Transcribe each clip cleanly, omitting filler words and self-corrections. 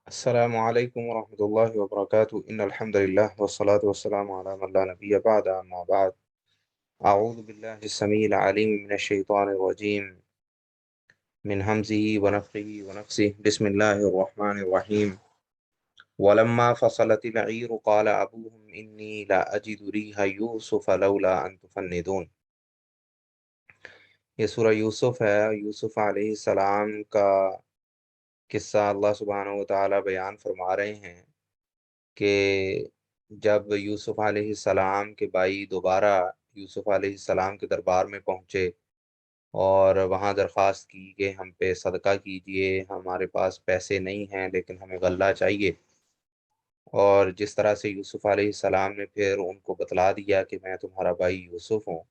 السلام عليكم ورحمة الله وبركاته إن الحمد لله والصلاة والسلام على من لا نبي بعد أما بعد أعوذ بالله السميع العليم من الشيطان الرجيم من همزه ونفخه ونفسه بسم الله الرحمن الرحيم ولما فصلت العير قال أبوهم إني لا أجد ريح يوسف لولا أن تفندون۔ یہ سورہ یوسف ہے۔ یوسف علیہ السلام کا قصہ اللہ سبحانہ و تعالیٰ بیان فرما رہے ہیں کہ جب یوسف علیہ السلام کے بھائی دوبارہ یوسف علیہ السلام کے دربار میں پہنچے اور وہاں درخواست کی کہ ہم پہ صدقہ کیجئے، ہمارے پاس پیسے نہیں ہیں لیکن ہمیں غلہ چاہیے، اور جس طرح سے یوسف علیہ السلام نے پھر ان کو بتلا دیا کہ میں تمہارا بھائی یوسف ہوں،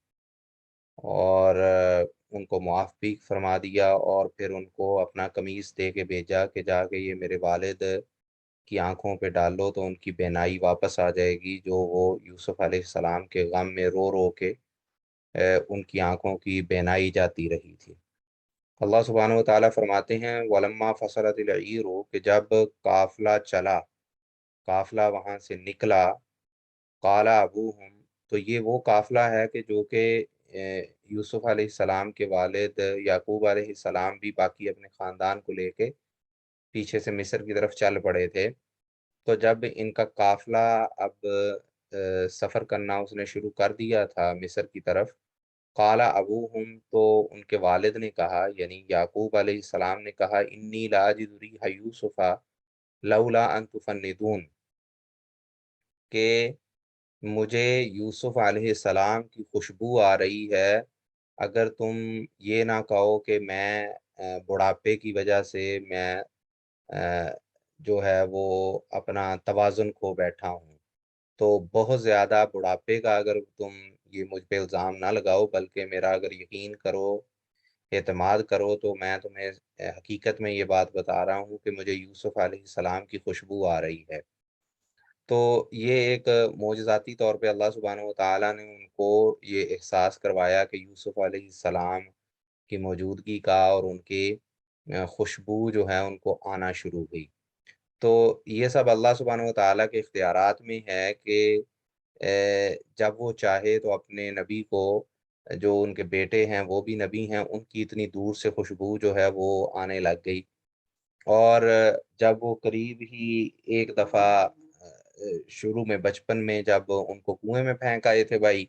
اور ان کو معاف بھی فرما دیا، اور پھر ان کو اپنا قمیص دے کے بھیجا کہ جا کے یہ میرے والد کی آنکھوں پہ ڈال لو تو ان کی بینائی واپس آ جائے گی، جو وہ یوسف علیہ السلام کے غم میں رو رو کے ان کی آنکھوں کی بینائی جاتی رہی تھی۔ اللہ سبحانہ و تعالیٰ فرماتے ہیں وَلَمَّا فَصَلَتِ الْعِيرُ، کہ جب قافلہ چلا، قافلہ وہاں سے نکلا، قَالَ أَبُوهُمْ، تو یہ وہ قافلہ ہے کہ جو کہ یوسف علیہ السلام کے والد یعقوب علیہ السلام بھی باقی اپنے خاندان کو لے کے پیچھے سے مصر کی طرف چل پڑے تھے۔ تو جب ان کا قافلہ اب سفر کرنا اس نے شروع کر دیا تھا مصر کی طرف، قال ابوہم، تو ان کے والد نے کہا، یعنی یعقوب علیہ السلام نے کہا، انی لا اجد ریح یوسف لولا ان تفندون، کہ مجھے یوسف علیہ السلام کی خوشبو آ رہی ہے، اگر تم یہ نہ کہو کہ میں بڑھاپے کی وجہ سے میں جو ہے وہ اپنا توازن کھو بیٹھا ہوں، تو بہت زیادہ بڑھاپے کا اگر تم یہ مجھ پہ الزام نہ لگاؤ، بلکہ میرا اگر یقین کرو، اعتماد کرو، تو میں تمہیں حقیقت میں یہ بات بتا رہا ہوں کہ مجھے یوسف علیہ السلام کی خوشبو آ رہی ہے۔ تو یہ ایک معجزاتی طور پہ اللہ سبحانہ و تعالیٰ نے ان کو یہ احساس کروایا کہ یوسف علیہ السلام کی موجودگی کا، اور ان کی خوشبو جو ہے ان کو آنا شروع ہوئی۔ تو یہ سب اللہ سبحانہ و تعالیٰ کے اختیارات میں ہے کہ جب وہ چاہے تو اپنے نبی کو، جو ان کے بیٹے ہیں وہ بھی نبی ہیں، ان کی اتنی دور سے خوشبو جو ہے وہ آنے لگ گئی، اور جب وہ قریب ہی ایک دفعہ شروع میں بچپن میں جب ان کو کنویں میں پھینک آئے تھے بھائی،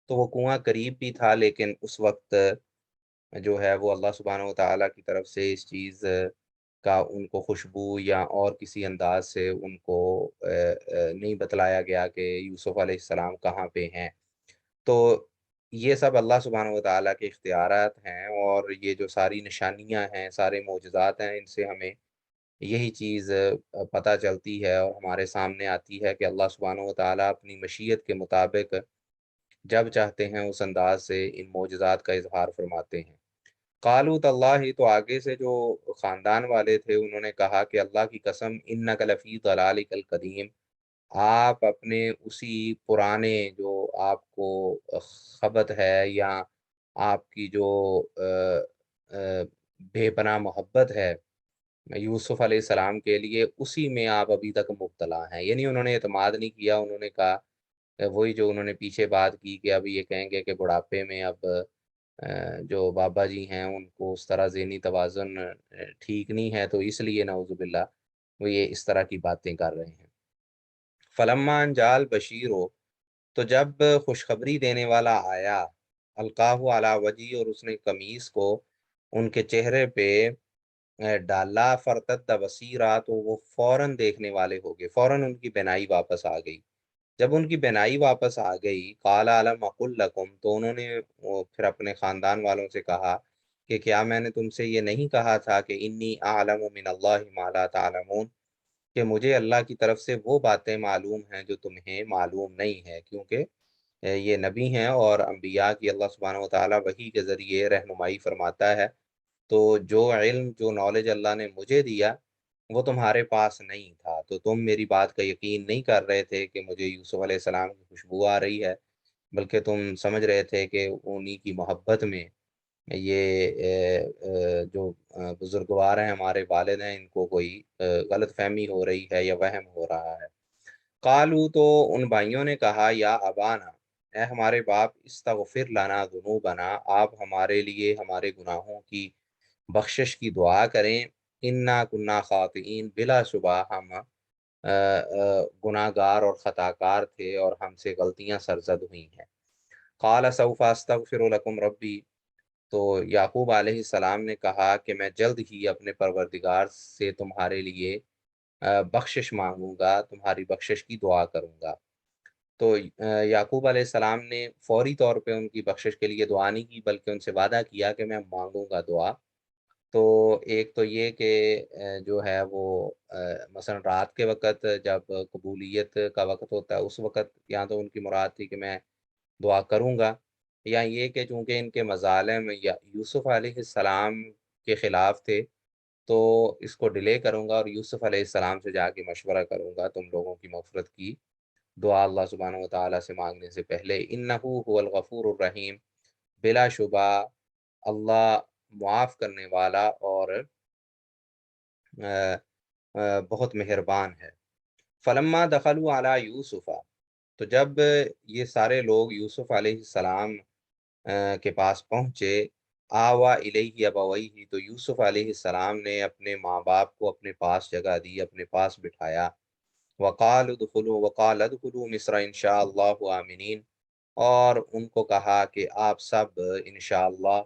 تو وہ کنواں قریب بھی تھا، لیکن اس وقت جو ہے وہ اللہ سبحانہ و تعالیٰ کی طرف سے اس چیز کا ان کو خوشبو یا اور کسی انداز سے ان کو نہیں بتلایا گیا کہ یوسف علیہ السلام کہاں پہ ہیں۔ تو یہ سب اللہ سبحانہ و تعالیٰ کے اختیارات ہیں، اور یہ جو ساری نشانیاں ہیں، سارے معجزات ہیں، ان سے ہمیں یہی چیز پتہ چلتی ہے اور ہمارے سامنے آتی ہے کہ اللہ سبحانہ و تعالیٰ اپنی مشیت کے مطابق جب چاہتے ہیں اس انداز سے ان معجزات کا اظہار فرماتے ہیں۔ قالوا تاللہ، تو آگے سے جو خاندان والے تھے انہوں نے کہا کہ اللہ کی قسم، انک لفی ضلالک القدیم، آپ اپنے اسی پرانے جو آپ کو خبط ہے، یا آپ کی جو بے پناہ محبت ہے یوسف علیہ السلام کے لیے، اسی میں آپ ابھی تک مبتلا ہیں۔ یعنی انہوں نے اعتماد نہیں کیا، انہوں نے کہا وہی جو انہوں نے پیچھے بات کی کہ اب یہ کہیں گے کہ بڑھاپے میں اب جو بابا جی ہیں ان کو اس طرح ذہنی توازن ٹھیک نہیں ہے، تو اس لیے نعوذ باللہ وہ یہ اس طرح کی باتیں کر رہے ہیں۔ فلما ان جال بشیر ہو، تو جب خوشخبری دینے والا آیا، القاہ علی وجی، اور اس نے قمیص کو ان کے چہرے پہ ڈالا، فرتد بصیرا، تو وہ فوراً دیکھنے والے ہو گئے، فوراً ان کی بینائی واپس آ گئی۔ جب ان کی بینائی واپس آ گئی، قال الم اقل لکم، تو انہوں نے پھر اپنے خاندان والوں سے کہا کہ کیا میں نے تم سے یہ نہیں کہا تھا کہ انی اعلم من اللہ ما لا تعلمون، کہ مجھے اللہ کی طرف سے وہ باتیں معلوم ہیں جو تمہیں معلوم نہیں ہے، کیونکہ یہ نبی ہیں اور انبیاء کی اللہ سبحانہ و تعالیٰ وحی کے ذریعے رہنمائی فرماتا ہے۔ تو جو علم، جو نالج اللہ نے مجھے دیا وہ تمہارے پاس نہیں تھا، تو تم میری بات کا یقین نہیں کر رہے تھے کہ مجھے یوسف علیہ السلام کی خوشبو آ رہی ہے، بلکہ تم سمجھ رہے تھے کہ انہی کی محبت میں یہ جو بزرگوار ہیں ہمارے والد ہیں، ان کو کوئی غلط فہمی ہو رہی ہے یا وہم ہو رہا ہے۔ قالو، تو ان بھائیوں نے کہا، یا ابانا، اے ہمارے باپ، استغفر لنا ذنوبنا، آپ ہمارے لیے ہمارے گناہوں کی بخشش کی دعا کریں، انا کنا خاطئین، بلا شبہ ہم گناہ گار اور خطا کار تھے اور ہم سے غلطیاں سرزد ہوئی ہیں۔ قال سوف استغفر لکم ربی، تو یعقوب علیہ السلام نے کہا کہ میں جلد ہی اپنے پروردگار سے تمہارے لیے بخشش مانگوں گا، تمہاری بخشش کی دعا کروں گا۔ تو یعقوب علیہ السلام نے فوری طور پہ ان کی بخشش کے لیے دعا نہیں کی، بلکہ ان سے وعدہ کیا کہ میں مانگوں گا دعا۔ تو ایک تو یہ کہ جو ہے وہ مثلا رات کے وقت جب قبولیت کا وقت ہوتا ہے، اس وقت یا تو ان کی مراد تھی کہ میں دعا کروں گا، یا یہ کہ چونکہ ان کے مظالم یا یوسف علیہ السلام کے خلاف تھے، تو اس کو ڈیلے کروں گا اور یوسف علیہ السلام سے جا کے مشورہ کروں گا تم لوگوں کی مغفرت کی دعا اللہ سبحانہ و تعالیٰ سے مانگنے سے پہلے۔ انہو هو الغفور الرحیم، بلا شبہ اللہ معاف کرنے والا اور بہت مہربان ہے۔ فلما دخلوا علی یوسف، تو جب یہ سارے لوگ یوسف علیہ السلام کے پاس پہنچے، آوا الیہ ابویہ، تو یوسف علیہ السلام نے اپنے ماں باپ کو اپنے پاس جگہ دی، اپنے پاس بٹھایا۔ وقال ادخلوا مصر انشاء اللہ آمنین، اور ان کو کہا کہ آپ سب انشاءاللہ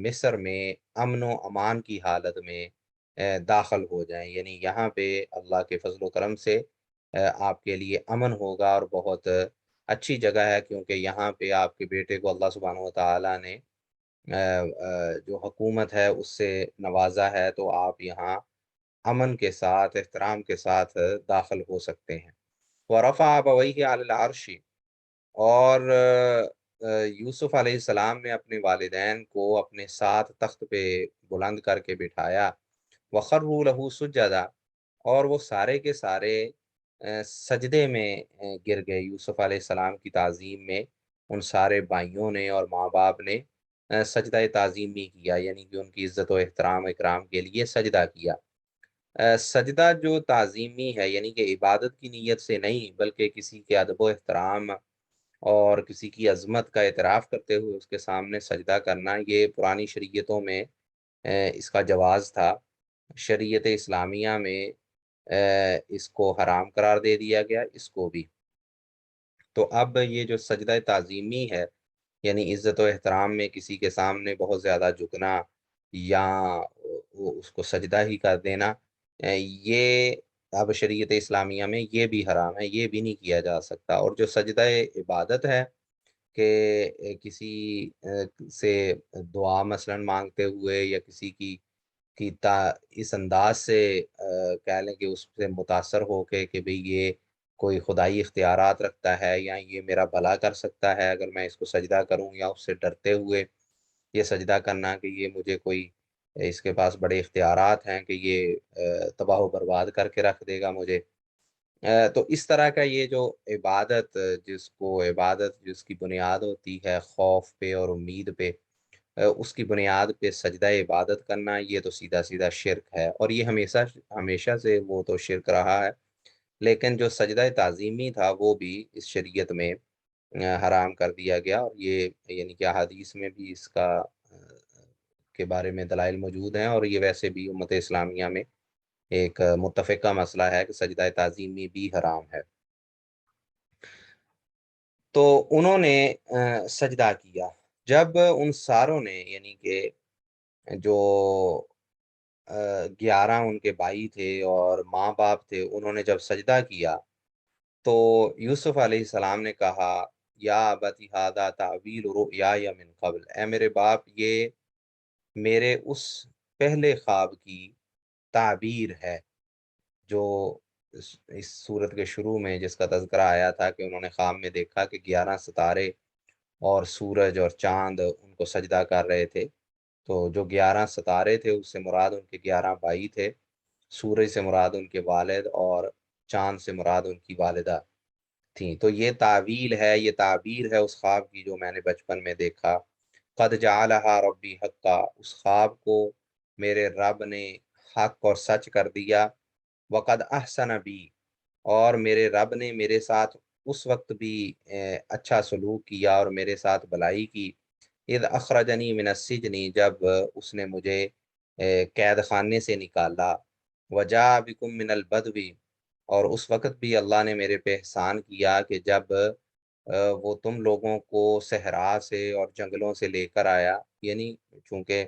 مصر میں امن و امان کی حالت میں داخل ہو جائیں، یعنی یہاں پہ اللہ کے فضل و کرم سے آپ کے لیے امن ہوگا اور بہت اچھی جگہ ہے، کیونکہ یہاں پہ آپ کے بیٹے کو اللہ سبحانہ و تعالیٰ نے جو حکومت ہے اس سے نوازا ہے، تو آپ یہاں امن کے ساتھ، احترام کے ساتھ داخل ہو سکتے ہیں۔ وَرَفَعَ أَبَوَيْهِ عَلَى الْعَرْشِ، اور یوسف علیہ السلام نے اپنے والدین کو اپنے ساتھ تخت پہ بلند کر کے بٹھایا۔ وَخَرُّوا لَهُ سُجَّدًا، اور وہ سارے کے سارے سجدے میں گر گئے یوسف علیہ السلام کی تعظیم میں۔ ان سارے بھائیوں نے اور ماں باپ نے سجدہ تعظیمی کیا، یعنی کہ ان کی عزت و احترام اکرام کے لیے سجدہ کیا۔ سجدہ جو تعظیمی ہے، یعنی کہ عبادت کی نیت سے نہیں، بلکہ کسی کے ادب و احترام اور کسی کی عظمت کا اعتراف کرتے ہوئے اس کے سامنے سجدہ کرنا، یہ پرانی شریعتوں میں اس کا جواز تھا۔ شریعت اسلامیہ میں اس کو حرام قرار دے دیا گیا، اس کو بھی۔ تو اب یہ جو سجدہ تعظیمی ہے، یعنی عزت و احترام میں کسی کے سامنے بہت زیادہ جھکنا یا اس کو سجدہ ہی کر دینا، یہ اب شریعت اسلامیہ میں یہ بھی حرام ہے، یہ بھی نہیں کیا جا سکتا۔ اور جو سجدہ عبادت ہے کہ کسی سے دعا مثلا مانگتے ہوئے یا کسی کی اس انداز سے کہہ لیں کہ اس سے متاثر ہو کے کہ بھئی یہ کوئی خدائی اختیارات رکھتا ہے یا یہ میرا بھلا کر سکتا ہے اگر میں اس کو سجدہ کروں، یا اس سے ڈرتے ہوئے یہ سجدہ کرنا کہ یہ مجھے کوئی اس کے پاس بڑے اختیارات ہیں کہ یہ تباہ و برباد کر کے رکھ دے گا مجھے۔ تو اس طرح کا یہ جو عبادت، جس کو عبادت جس کی بنیاد ہوتی ہے خوف پہ اور امید پہ، اس کی بنیاد پہ سجدہ عبادت کرنا، یہ تو سیدھا سیدھا شرک ہے، اور یہ ہمیشہ ہمیشہ سے وہ تو شرک رہا ہے۔ لیکن جو سجدہ تعظیمی تھا وہ بھی اس شریعت میں حرام کر دیا گیا، اور یہ یعنی کہ احادیث میں بھی اس کا کے بارے میں دلائل موجود ہیں، اور یہ ویسے بھی امت اسلامیہ میں ایک متفقہ مسئلہ ہے کہ سجدہ تعظیمی بھی حرام ہے۔ تو انہوں نے سجدہ کیا۔ جب ان ساروں نے، یعنی کہ جو 11 ان کے بھائی تھے اور ماں باپ تھے، انہوں نے جب سجدہ کیا تو یوسف علیہ السلام نے کہا، یا ابت ھذا تعویل رؤیای من قبل، اے میرے باپ، یہ میرے اس پہلے خواب کی تعبیر ہے جو اس صورت کے شروع میں جس کا تذکرہ آیا تھا کہ انہوں نے خواب میں دیکھا کہ 11 ستارے اور سورج اور چاند ان کو سجدہ کر رہے تھے۔ تو جو 11 ستارے تھے اس سے مراد ان کے 11 بھائی تھے، سورج سے مراد ان کے والد، اور چاند سے مراد ان کی والدہ تھیں۔ تو یہ تعویل ہے، یہ تعبیر ہے اس خواب کی جو میں نے بچپن میں دیکھا۔ قد جعلہا ربی حقا، اس خواب کو میرے رب نے حق اور سچ کر دیا، وقد احسن بی، اور میرے رب نے میرے ساتھ اس وقت بھی اچھا سلوک کیا اور میرے ساتھ بھلائی کی، اذ اخرجنی من السجن، جب اس نے مجھے قید خانے سے نکالا، وجاء بکم من البدو، اور اس وقت بھی اللہ نے میرے پہ احسان کیا کہ جب وہ تم لوگوں کو صحرا سے اور جنگلوں سے لے کر آیا، یعنی چونکہ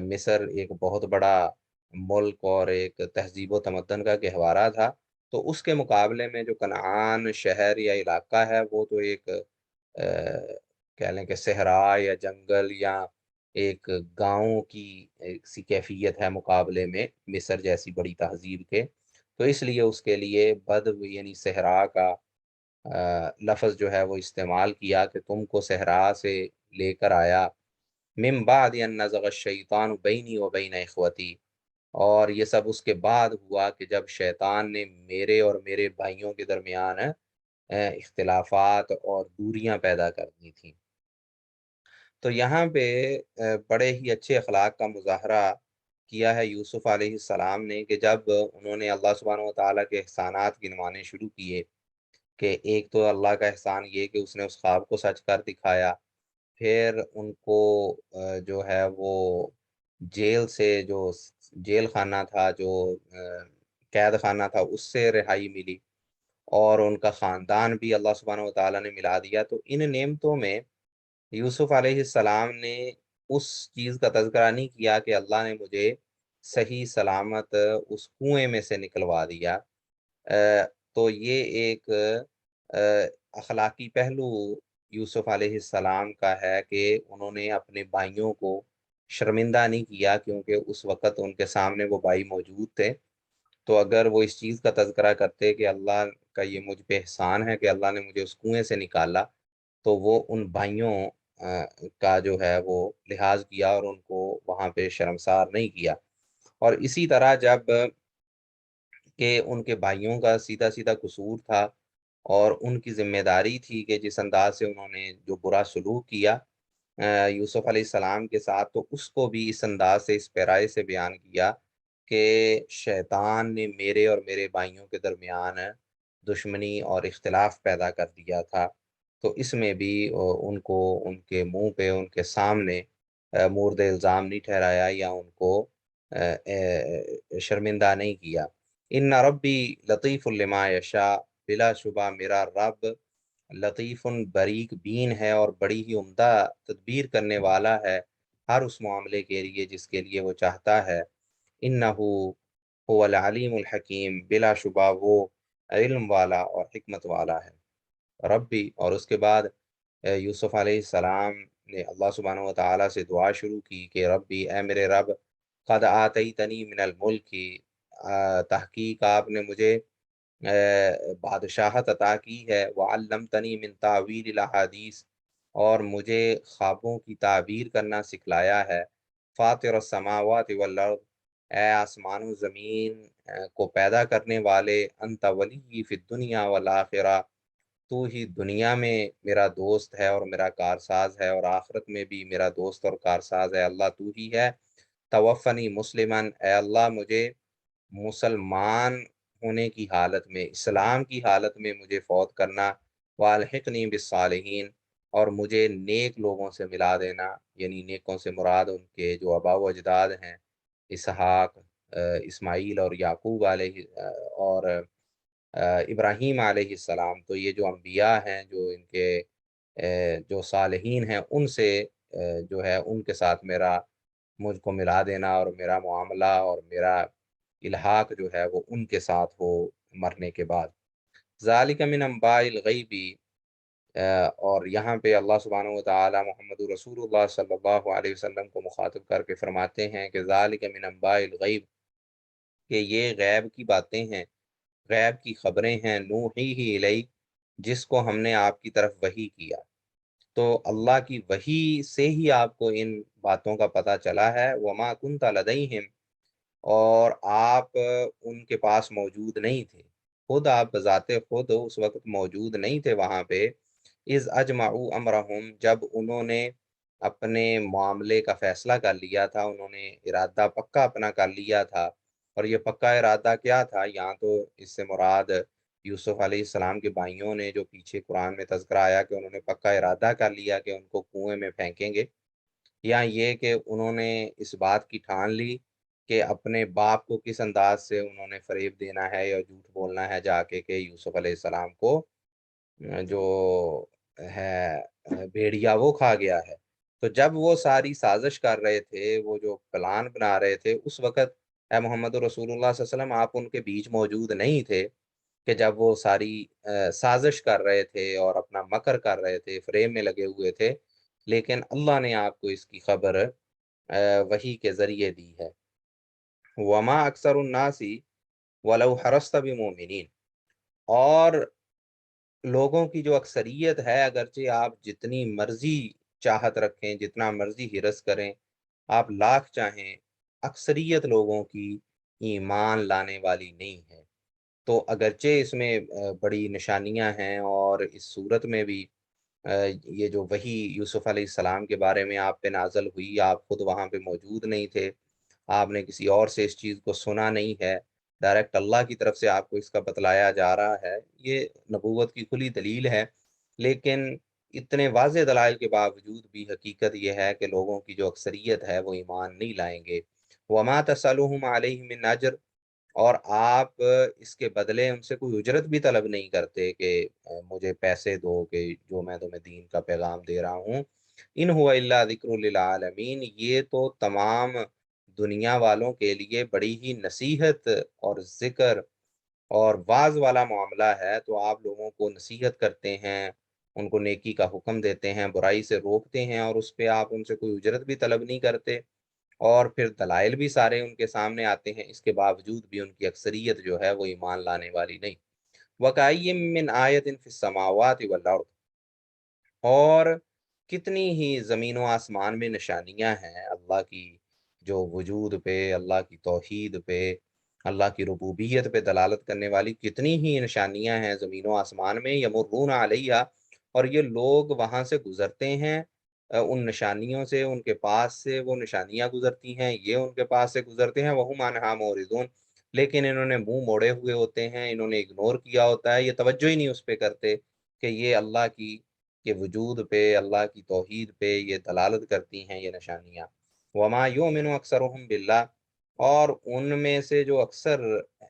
مصر ایک بہت بڑا ملک اور ایک تہذیب و تمدن کا گہوارہ تھا، تو اس کے مقابلے میں جو کنعان شہر یا علاقہ ہے وہ تو ایک کہہ لیں کہ صحرا یا جنگل یا ایک گاؤں کی ایک سی کیفیت ہے مقابلے میں مصر جیسی بڑی تہذیب کے، تو اس لیے اس کے لیے بدو یعنی صحرا کا لفظ جو ہے وہ استعمال کیا کہ تم کو صحرا سے لے کر آیا، من بعد ان نزغ الشیطان بینی و بین اخوتی، اور یہ سب اس کے بعد ہوا کہ جب شیطان نے میرے اور میرے بھائیوں کے درمیان اختلافات اور دوریاں پیدا کر دی تھیں۔ تو یہاں پہ بڑے ہی اچھے اخلاق کا مظاہرہ کیا ہے یوسف علیہ السلام نے کہ جب انہوں نے اللہ سبحانہ و تعالیٰ کے احسانات گنوانے شروع کیے، کہ ایک تو اللہ کا احسان یہ کہ اس نے اس خواب کو سچ کر دکھایا، پھر ان کو جو ہے وہ جیل سے جو جیل خانہ تھا، جو قید خانہ تھا، اس سے رہائی ملی، اور ان کا خاندان بھی اللہ سبحانہ و تعالیٰ نے ملا دیا۔ تو ان نعمتوں میں یوسف علیہ السلام نے اس چیز کا تذکرہ نہیں کیا کہ اللہ نے مجھے صحیح سلامت اس کنویں میں سے نکلوا دیا۔ تو یہ ایک اخلاقی پہلو یوسف علیہ السلام کا ہے کہ انہوں نے اپنے بھائیوں کو شرمندہ نہیں کیا، کیونکہ اس وقت ان کے سامنے وہ بھائی موجود تھے، تو اگر وہ اس چیز کا تذکرہ کرتے کہ اللہ کا یہ مجھ پہ احسان ہے کہ اللہ نے مجھے اس کنویں سے نکالا، تو وہ ان بھائیوں کا جو ہے وہ لحاظ کیا اور ان کو وہاں پہ شرمسار نہیں کیا۔ اور اسی طرح جب کہ ان کے بھائیوں کا سیدھا سیدھا قصور تھا اور ان کی ذمہ داری تھی کہ جس انداز سے انہوں نے جو برا سلوک کیا یوسف علیہ السلام کے ساتھ، تو اس کو بھی اس انداز سے، اس پیرائے سے بیان کیا کہ شیطان نے میرے اور میرے بھائیوں کے درمیان دشمنی اور اختلاف پیدا کر دیا تھا۔ تو اس میں بھی ان کو ان کے منہ پہ، ان کے سامنے مورد الزام نہیں ٹھہرایا یا ان کو شرمندہ نہیں کیا۔ ان ربی لطیف لما یشاء، بلا شبہ میرا رب لطیف بریک بین ہے اور بڑی ہی عمدہ تدبیر کرنے والا ہے ہر اس معاملے کے لیے جس کے لیے وہ چاہتا ہے۔ انہو هو العلیم الحکیم، بلا شبہ وہ علم والا اور حکمت والا ہے۔ ربی، اور اس کے بعد یوسف علیہ السلام نے اللہ سبحانہ و تعالیٰ سے دعا شروع کی کہ ربی، اے میرے رب، قد آتیتنی من الملک، تحقیق آپ نے مجھے بادشاہت عطا کی ہے، وعلمتنی من تعویل الاحادیث، اور مجھے خوابوں کی تعبیر کرنا سکھلایا ہے، فاطر السماوات والارض، اے آسمان و زمین کو پیدا کرنے والے، انت ولی فی الدنیا والآخرہ، تو ہی دنیا میں میرا دوست ہے اور میرا کارساز ہے، اور آخرت میں بھی میرا دوست اور کارساز ہے اللہ تو ہی ہے۔ توفنی مسلمن، اے اللہ مجھے مسلمان ہونے کی حالت میں، اسلام کی حالت میں مجھے فوت کرنا، والحقنی بالصالحین، اور مجھے نیک لوگوں سے ملا دینا، یعنی نیکوں سے مراد ان کے جو آباء و اجداد ہیں، اسحاق، اسماعیل اور یعقوب علیہ اور ابراہیم علیہ السلام، تو یہ جو انبیاء ہیں، جو ان کے جو صالحین ہیں، ان سے جو ہے ان کے ساتھ مجھ کو ملا دینا، اور میرا معاملہ اور میرا الحاق جو ہے وہ ان کے ساتھ ہو مرنے کے بعد۔ ذالک من انباء الغیب، اور یہاں پہ اللہ سبحانہ و تعالی محمد رسول اللہ صلی اللہ علیہ وسلم کو مخاطب کر کے فرماتے ہیں کہ ذالک من انباء الغیب، کہ یہ غیب کی باتیں ہیں، غیب کی خبریں ہیں، نوحیہ الیک، جس کو ہم نے آپ کی طرف وحی کیا۔ تو اللہ کی وحی سے ہی آپ کو ان باتوں کا پتہ چلا ہے۔ وما کنت لدیہم، اور آپ ان کے پاس موجود نہیں تھے، خود آپ بذات خود اس وقت موجود نہیں تھے وہاں پہ، اذ اجمعوا امرہم، جب انہوں نے اپنے معاملے کا فیصلہ کر لیا تھا، انہوں نے ارادہ پکا اپنا کر لیا تھا۔ اور یہ پکا ارادہ کیا تھا؟ یہاں تو اس سے مراد یوسف علیہ السلام کے بھائیوں نے، جو پیچھے قرآن میں تذکرہ آیا کہ انہوں نے پکا ارادہ کر لیا کہ ان کو کنویں میں پھینکیں گے، یا یہ کہ انہوں نے اس بات کی ٹھان لی کہ اپنے باپ کو کس انداز سے انہوں نے فریب دینا ہے یا جھوٹ بولنا ہے جا کے، کہ یوسف علیہ السلام کو جو ہے بھیڑیا وہ کھا گیا ہے۔ تو جب وہ ساری سازش کر رہے تھے، وہ جو پلان بنا رہے تھے، اس وقت اے محمد رسول اللہ صلی اللہ علیہ وسلم آپ ان کے بیچ موجود نہیں تھے، کہ جب وہ ساری سازش کر رہے تھے اور اپنا مکر کر رہے تھے، فریم میں لگے ہوئے تھے، لیکن اللہ نے آپ کو اس کی خبر وحی کے ذریعے دی ہے۔ وما اکثر الناس ولو حرصت بمؤمنین، اور لوگوں کی جو اکثریت ہے، اگرچہ آپ جتنی مرضی چاہت رکھیں، جتنا مرضی حرص کریں، آپ لاکھ چاہیں، اکثریت لوگوں کی ایمان لانے والی نہیں ہے۔ تو اگرچہ اس میں بڑی نشانیاں ہیں، اور اس صورت میں بھی یہ جو وحی یوسف علیہ السلام کے بارے میں آپ پہ نازل ہوئی، آپ خود وہاں پہ موجود نہیں تھے، آپ نے کسی اور سے اس چیز کو سنا نہیں ہے، ڈائریکٹ اللہ کی طرف سے آپ کو اس کا بتلایا جا رہا ہے، یہ نبوت کی کھلی دلیل ہے۔ لیکن اتنے واضح دلائل کے باوجود بھی حقیقت یہ ہے کہ لوگوں کی جو اکثریت ہے وہ ایمان نہیں لائیں گے۔ وما تسألهم علیہ من اجر، اور آپ اس کے بدلے ان سے کوئی اجرت بھی طلب نہیں کرتے کہ مجھے پیسے دو کہ جو میں تمہیں دین کا پیغام دے رہا ہوں۔ ان هو الا ذکر للعالمین، یہ تو تمام دنیا والوں کے لیے بڑی ہی نصیحت اور ذکر اور واعظ والا معاملہ ہے۔ تو آپ لوگوں کو نصیحت کرتے ہیں، ان کو نیکی کا حکم دیتے ہیں، برائی سے روکتے ہیں، اور اس پہ آپ ان سے کوئی اجرت بھی طلب نہیں کرتے، اور پھر دلائل بھی سارے ان کے سامنے آتے ہیں، اس کے باوجود بھی ان کی اکثریت جو ہے وہ ایمان لانے والی نہیں۔ وَكَأَيٍّ مِّنْ آیَةٍ فِي السَّمَاوَاتِ وَالْأَرْضِ، اور کتنی ہی زمین و آسمان میں نشانیاں ہیں اللہ کی جو وجود پہ، اللہ کی توحید پہ، اللہ کی ربوبیت پہ دلالت کرنے والی کتنی ہی نشانیاں ہیں زمین و آسمان میں، یمرون علیہا، اور یہ لوگ وہاں سے گزرتے ہیں، ان نشانیوں سے، ان کے پاس سے وہ نشانیاں گزرتی ہیں، یہ ان کے پاس سے گزرتے ہیں، وہم عنہا معرضون، لیکن انہوں نے منہ موڑے ہوئے ہوتے ہیں، انہوں نے اگنور کیا ہوتا ہے، یہ توجہ ہی نہیں اس پہ کرتے کہ یہ اللہ کی کے وجود پہ، اللہ کی توحید پہ یہ دلالت کرتی ہیں یہ نشانیاں۔ وما یؤمن اکثرهم باللہ، اور ان میں سے جو اکثر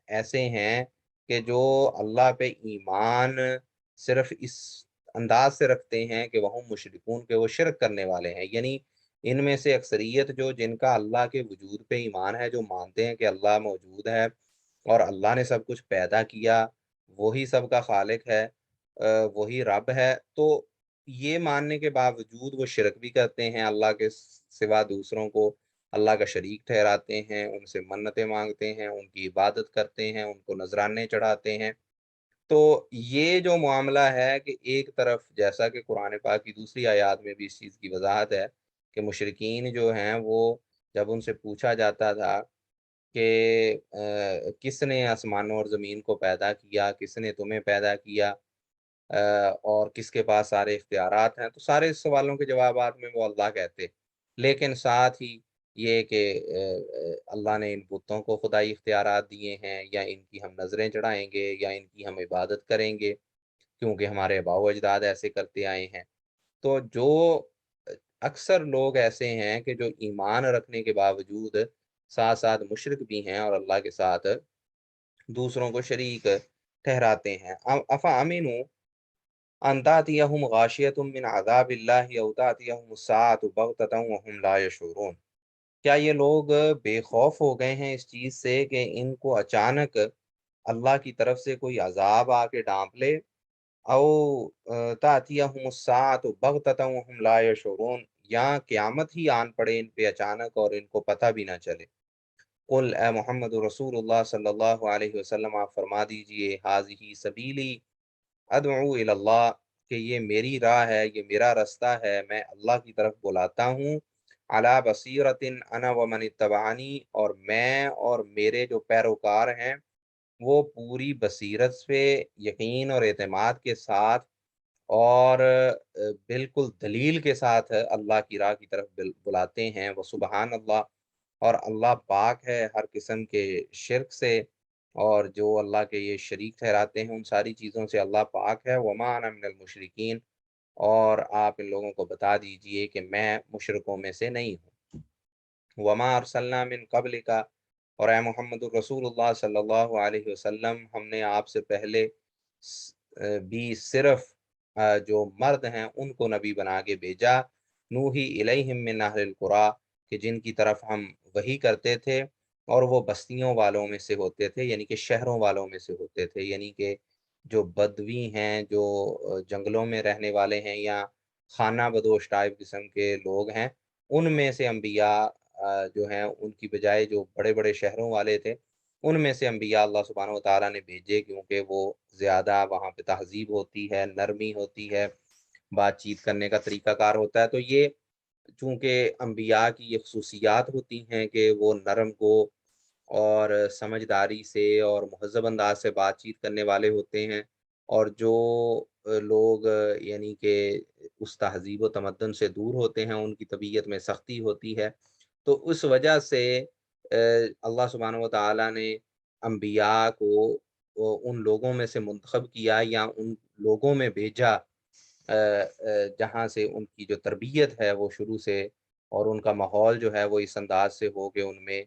ایسے ہیں کہ جو اللہ پہ ایمان صرف اس انداز سے رکھتے ہیں کہ وہ مشرکون، کے وہ شرک کرنے والے ہیں، یعنی ان میں سے اکثریت جو جن کا اللہ کے وجود پہ ایمان ہے، جو مانتے ہیں کہ اللہ موجود ہے اور اللہ نے سب کچھ پیدا کیا، وہی سب کا خالق ہے، وہی رب ہے، تو یہ ماننے کے باوجود وہ شرک بھی کرتے ہیں، اللہ کے سوا دوسروں کو اللہ کا شریک ٹھہراتے ہیں، ان سے منتیں مانگتے ہیں، ان کی عبادت کرتے ہیں، ان کو نذرانے چڑھاتے ہیں۔ تو یہ جو معاملہ ہے کہ ایک طرف، جیسا کہ قرآن پاک کی دوسری آیات میں بھی اس چیز کی وضاحت ہے کہ مشرکین جو ہیں وہ جب ان سے پوچھا جاتا تھا کہ کس نے آسمانوں اور زمین کو پیدا کیا، کس نے تمہیں پیدا کیا، اور کس کے پاس سارے اختیارات ہیں، تو سارے سوالوں کے جوابات میں وہ اللہ کہتے، لیکن ساتھ ہی یہ کہ اللہ نے ان بتوں کو خدائی اختیارات دیے ہیں، یا ان کی ہم نظریں چڑھائیں گے، یا ان کی ہم عبادت کریں گے کیونکہ ہمارے آباء و اجداد ایسے کرتے آئے ہیں۔ تو جو اکثر لوگ ایسے ہیں کہ جو ایمان رکھنے کے باوجود ساتھ ساتھ مشرک بھی ہیں اور اللہ کے ساتھ دوسروں کو شریک ٹھہراتے ہیں۔ افا امینو ان تأتیہم غاشیۃ من عذاب اللہ او تأتیہم الساعۃ بغتۃ وہم لا یشعرون، کیا یہ لوگ بے خوف ہو گئے ہیں اس چیز سے کہ ان کو اچانک اللہ کی طرف سے کوئی عذاب آ کے ڈانپ لے، او تأتیہم الساعۃ بغتۃ وہم لا یشعرون، یا قیامت ہی آن پڑے ان پہ اچانک اور ان کو پتہ بھی نہ چلے۔ قل، اے محمد رسول اللہ صلی اللہ علیہ وسلم آپ فرما دیجئے، ھذہ سبیلی ادعو الی اللہ، کہ یہ میری راہ ہے، یہ میرا رستہ ہے، میں اللہ کی طرف بلاتا ہوں، علی بصیرۃ انا ومن اتبعنی، اور میں اور میرے جو پیروکار ہیں وہ پوری بصیرت پہ، یقین اور اعتماد کے ساتھ اور بالکل دلیل کے ساتھ اللہ کی راہ کی طرف بلاتے ہیں، وہ سبحان اللہ، اور اللہ پاک ہے ہر قسم کے شرک سے، اور جو اللہ کے یہ شریک ٹھہراتے ہیں ان ساری چیزوں سے اللہ پاک ہے۔ وما انا من المشرکین، اور آپ ان لوگوں کو بتا دیجئے کہ میں مشرکوں میں سے نہیں ہوں۔ وما ارسلنا من قبل کا، اور اے محمد الرسول اللہ صلی اللہ علیہ وسلم، ہم نے آپ سے پہلے بھی صرف جو مرد ہیں ان کو نبی بنا کے بھیجا، نوحی الیہم من اہل القریٰ، کہ جن کی طرف ہم وحی کرتے تھے اور وہ بستیوں والوں میں سے ہوتے تھے، یعنی کہ شہروں والوں میں سے ہوتے تھے، یعنی کہ جو بدوی ہیں، جو جنگلوں میں رہنے والے ہیں یا خانہ بدوش ٹائپ قسم کے لوگ ہیں، ان میں سے انبیاء جو ہیں ان کی بجائے جو بڑے بڑے شہروں والے تھے ان میں سے انبیاء اللہ سبحانہ و تعالیٰ نے بھیجے، کیونکہ وہ زیادہ وہاں پہ تہذیب ہوتی ہے، نرمی ہوتی ہے، بات چیت کرنے کا طریقہ کار ہوتا ہے۔ تو یہ چونکہ انبیاء کی یہ خصوصیات ہوتی ہیں کہ وہ نرم کو اور سمجھداری سے اور مہذب انداز سے بات چیت کرنے والے ہوتے ہیں، اور جو لوگ یعنی کہ اس تہذیب و تمدن سے دور ہوتے ہیں ان کی طبیعت میں سختی ہوتی ہے۔ تو اس وجہ سے اللہ سبحانہ و تعالیٰ نے انبیاء کو ان لوگوں میں سے منتخب کیا یا ان لوگوں میں بھیجا جہاں سے ان کی جو تربیت ہے وہ شروع سے، اور ان کا ماحول جو ہے وہ اس انداز سے ہو کہ ان میں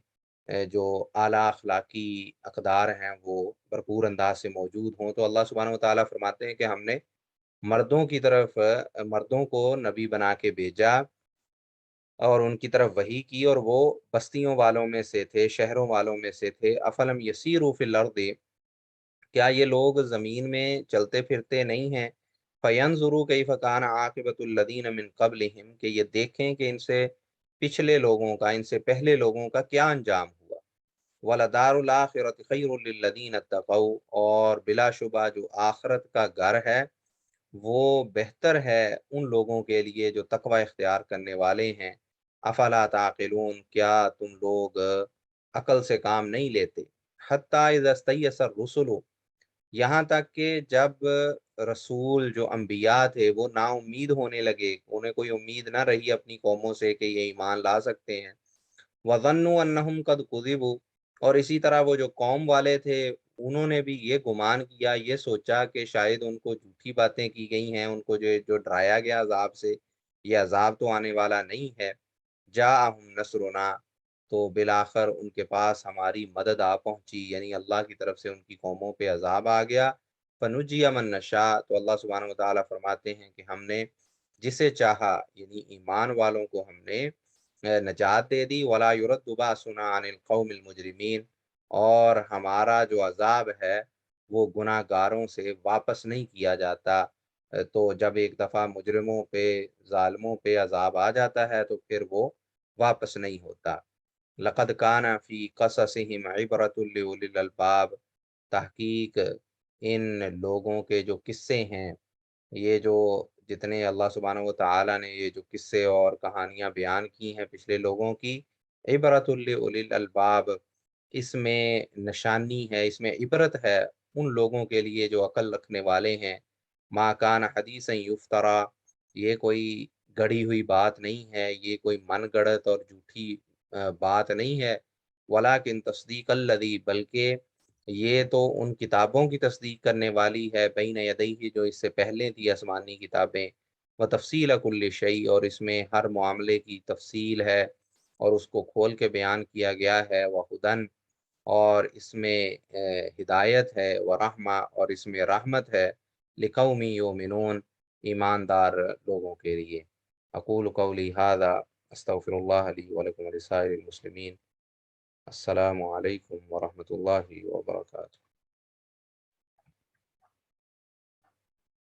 جو اعلیٰ اخلاقی اقدار ہیں وہ بھرپور انداز سے موجود ہوں۔ تو اللہ سبحانہ و تعالیٰ فرماتے ہیں کہ ہم نے مردوں کی طرف مردوں کو نبی بنا کے بھیجا اور ان کی طرف وحی کی، اور وہ بستیوں والوں میں سے تھے، شہروں والوں میں سے تھے۔ افلم یسیروا فی الارض، کیا یہ لوگ زمین میں چلتے پھرتے نہیں ہیں؟ فینظروا کیف کان عاقبۃ الذین من قبلہم، کہ یہ دیکھیں کہ ان سے پچھلے لوگوں کا، ان سے پہلے لوگوں کا کیا انجام ہوا۔ وَلَدَارُ الْآخِرَةِ خَيْرٌ لِّلَّذِينَ اتَّقَوْا، اور بلا شبہ جو آخرت کا گھر ہے وہ بہتر ہے ان لوگوں کے لیے جو تقوی اختیار کرنے والے ہیں۔ افلا تعقلون، کیا تم لوگ عقل سے کام نہیں لیتے؟ حتیٰ اذا استیأس الرسل، یہاں تک کہ جب رسول جو انبیاء تھے وہ نا امید ہونے لگے، انہیں کوئی امید نہ رہی اپنی قوموں سے کہ یہ ایمان لا سکتے ہیں۔ وَظَنُّوا أَنَّهُمْ قَدْ كُذِبُوا، اور اسی طرح وہ جو قوم والے تھے انہوں نے بھی یہ گمان کیا، یہ سوچا کہ شاید ان کو جھوٹی باتیں کی گئی ہیں، ان کو جو ڈرایا گیا عذاب سے، یہ عذاب تو آنے والا نہیں ہے۔ جاءہم نصرنا، تو بالآخر ان کے پاس ہماری مدد آ پہنچی، یعنی اللہ کی طرف سے ان کی قوموں پہ عذاب آ گیا۔ فنجی من نشاء، تو اللہ سبحانہ و تعالیٰ فرماتے ہیں کہ ہم نے جسے چاہا، یعنی ایمان والوں کو ہم نے نجات دے دی۔ ولا يرد باسنا عن القوم المجرمین، اور ہمارا جو عذاب ہے وہ گناہ گاروں سے واپس نہیں کیا جاتا۔ تو جب ایک دفعہ مجرموں پہ، ظالموں پہ عذاب آ جاتا ہے تو پھر وہ واپس نہیں ہوتا۔ لقد کان فی قصصہم عبرۃ لأولی الالباب، تحقیق ان لوگوں کے جو قصے ہیں، یہ جو جتنے اللہ سبحانہ و تعالیٰ نے یہ جو قصے اور کہانیاں بیان کی ہیں پچھلے لوگوں کی، عبرۃ لأولی الالباب، اس میں نشانی ہے، اس میں عبرت ہے ان لوگوں کے لیے جو عقل رکھنے والے ہیں۔ ما کان حدیثا یفترا، یہ کوئی گڑھی ہوئی بات نہیں ہے، یہ کوئی من گڑت اور جھوٹی بات نہیں ہے۔ ولیکن تصدیق الذی، بلکہ یہ تو ان کتابوں کی تصدیق کرنے والی ہے، بین یدیہ، جو اس سے پہلے تھی آسمانی کتابیں، و تفصیل کل شیء، اور اس میں ہر معاملے کی تفصیل ہے اور اس کو کھول کے بیان کیا گیا ہے، وہدن، اور اس میں ہدایت ہے، ورحمہ، اور اس میں رحمت ہے، لقوم یؤمنون، ایماندار لوگوں کے لیے۔ اقول قولی ھذا، استغفر اللہ لی ولکم ولسائر المسلمین۔ السلام علیکم ورحمۃ اللہ وبرکاتہ۔